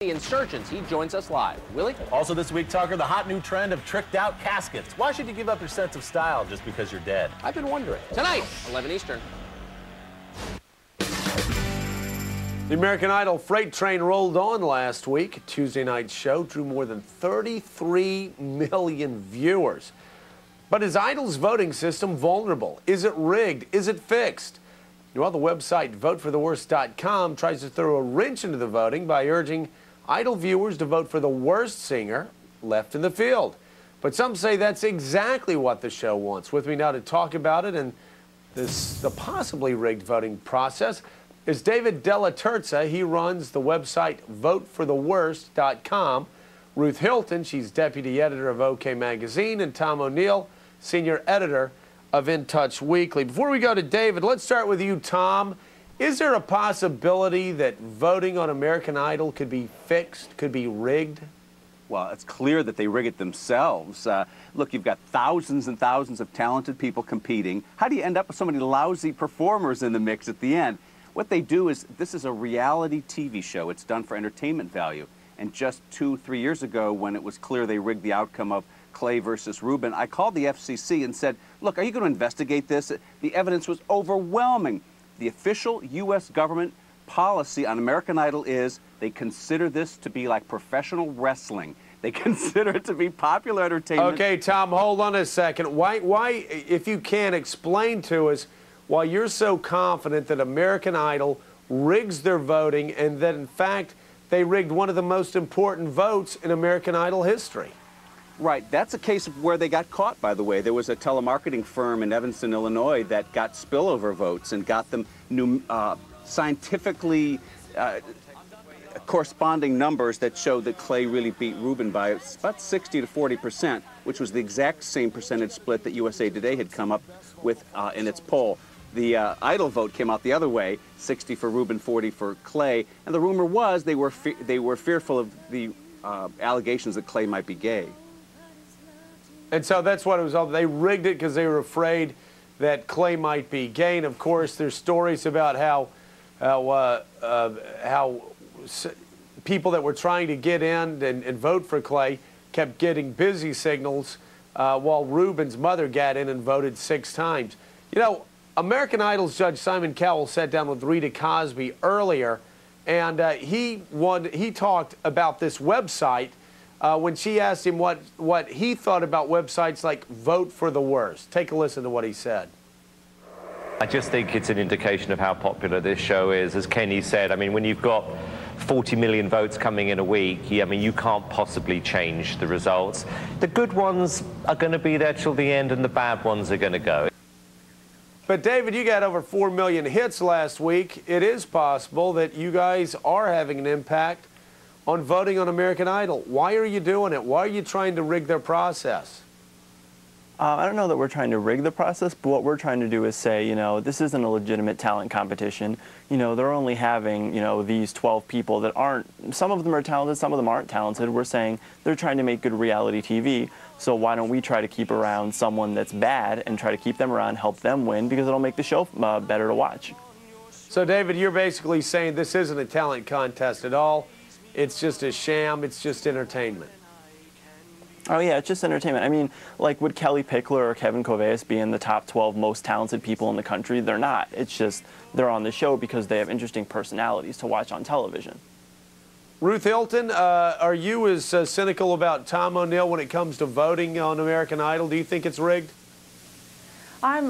The insurgents. He joins us live. Willie? Also this week, Tucker, the hot new trend of tricked out caskets. Why should you give up your sense of style just because you're dead? I've been wondering. Tonight, 11 Eastern. The American Idol freight train rolled on last week. Tuesday night's show drew more than 33 million viewers. But is Idol's voting system vulnerable? Is it rigged? Is it fixed? Well, the website VoteForTheWorst.com tries to throw a wrench into the voting by urging Idol viewers to vote for the worst singer left in the field. But some say that's exactly what the show wants. With me now to talk about it and the possibly rigged voting process is David Della Terza. He runs the website VoteForTheWorst.com. Ruth Hilton, she's deputy editor of OK Magazine, and Tom O'Neill, senior editor of In Touch Weekly. Before we go to David, let's start with you, Tom. Is there a possibility that voting on American Idol could be fixed, could be rigged? Well, it's clear that they rig it themselves. Look, you've got thousands and thousands of talented people competing. How do you end up with so many lousy performers in the mix at the end? What they do is, this is a reality TV show. It's done for entertainment value. And just 2-3 years ago, when it was clear they rigged the outcome of Clay versus Rubin, I called the FCC and said, look, are you going to investigate this? The evidence was overwhelming. The official U.S. government policy on American Idol is they consider this to be like professional wrestling. They consider it to be popular entertainment. Okay, Tom, hold on a second. Why, if you can, explain to us why you're so confident that American Idol rigs their voting and that, in fact, they rigged one of the most important votes in American Idol history. Right. That's a case of where they got caught, by the way. There was a telemarketing firm in Evanston, Illinois, that got spillover votes and got them scientifically corresponding numbers that showed that Clay really beat Rubin by about 60 to 40%, which was the exact same percentage split that USA Today had come up with in its poll. The Idol vote came out the other way, 60 for Rubin, 40 for Clay, and the rumor was they were fearful of the allegations that Clay might be gay. And so that's what it was all. They rigged it because they were afraid that Clay might be gay. And of course, there's stories about how people that were trying to get in and vote for Clay kept getting busy signals while Rubin's mother got in and voted 6 times. You know, American Idol's Judge Simon Cowell sat down with Rita Cosby earlier, and he talked about this website when she asked him what he thought about websites like Vote for the Worst. Take a listen to what he said. I just think it's an indication of how popular this show is. As Kenny said, I mean, when you've got 40 million votes coming in a week, I mean, you can't possibly change the results. The good ones are going to be there till the end, and the bad ones are going to go. But, David, you got over 4 million hits last week. It is possible that you guys are having an impact on voting on American Idol. Why are you doing it? Why are you trying to rig their process? I don't know that we're trying to rig the process, but what we're trying to do is say, you know, this isn't a legitimate talent competition. You know, they're only having, you know, these 12 people that aren't, some of them are talented, some of them aren't talented. We're saying they're trying to make good reality TV, so why don't we try to keep around someone that's bad and try to keep them around, help them win, because it'll make the show better to watch. So, David, you're basically saying this isn't a talent contest at all. It's just a sham. It's just entertainment. Oh, yeah, it's just entertainment. I mean, like, would Kelly Pickler or Kevin Kovacs be in the top 12 most talented people in the country? They're not. It's just they're on the show because they have interesting personalities to watch on television. Ruth Hilton, are you as cynical about Tom O'Neill when it comes to voting on American Idol? Do you think it's rigged? I'm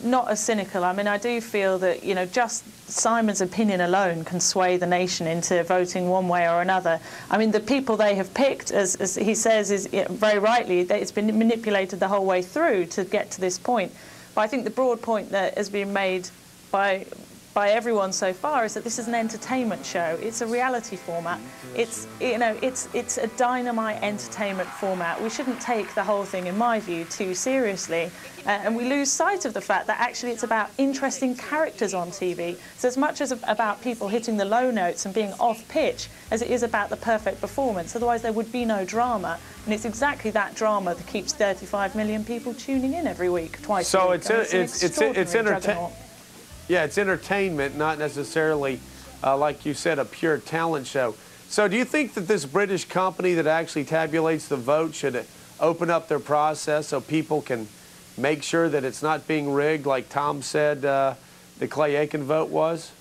not as cynical. I mean, I do feel that, you know, just Simon's opinion alone can sway the nation into voting one way or another. I mean, the people they have picked, as he says, is very rightly, that it's been manipulated the whole way through to get to this point. But I think the broad point that has been made by everyone so far is that this is an entertainment show. It's a reality format. It's, you know, it's a dynamite entertainment format. We shouldn't take the whole thing, in my view, too seriously. And we lose sight of the fact that actually it's about interesting characters on TV. So as much as about people hitting the low notes and being off pitch as it is about the perfect performance. Otherwise there would be no drama. And it's exactly that drama that keeps 35 million people tuning in every week, twice a week. So it's entertainment, not necessarily, like you said, a pure talent show. So do you think that this British company that actually tabulates the vote should open up their process so people can make sure that it's not being rigged, like Tom said the Clay Aiken vote was?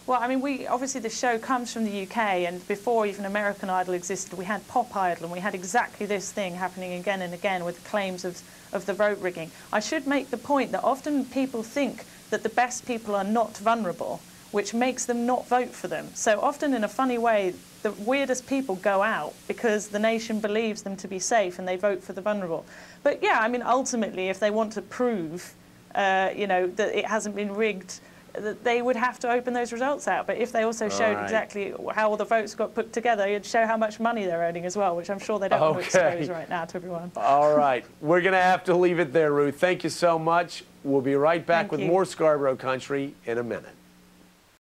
Well, I mean, obviously the show comes from the UK, and before even American Idol existed, we had Pop Idol, and we had exactly this thing happening again and again with claims of the vote rigging. I should make the point that often people think that the best people are not vulnerable, which makes them not vote for them. So often, in a funny way, the weirdest people go out because the nation believes them to be safe and they vote for the vulnerable. But yeah, I mean, ultimately, if they want to prove, you know, that it hasn't been rigged, that they would have to open those results out. But if they also showed exactly how all the votes got put together, it'd show how much money they're earning as well, which I'm sure they don't want to expose right now to everyone. All right. We're going to have to leave it there, Ruth. Thank you so much. We'll be right back with more Scarborough Country in a minute.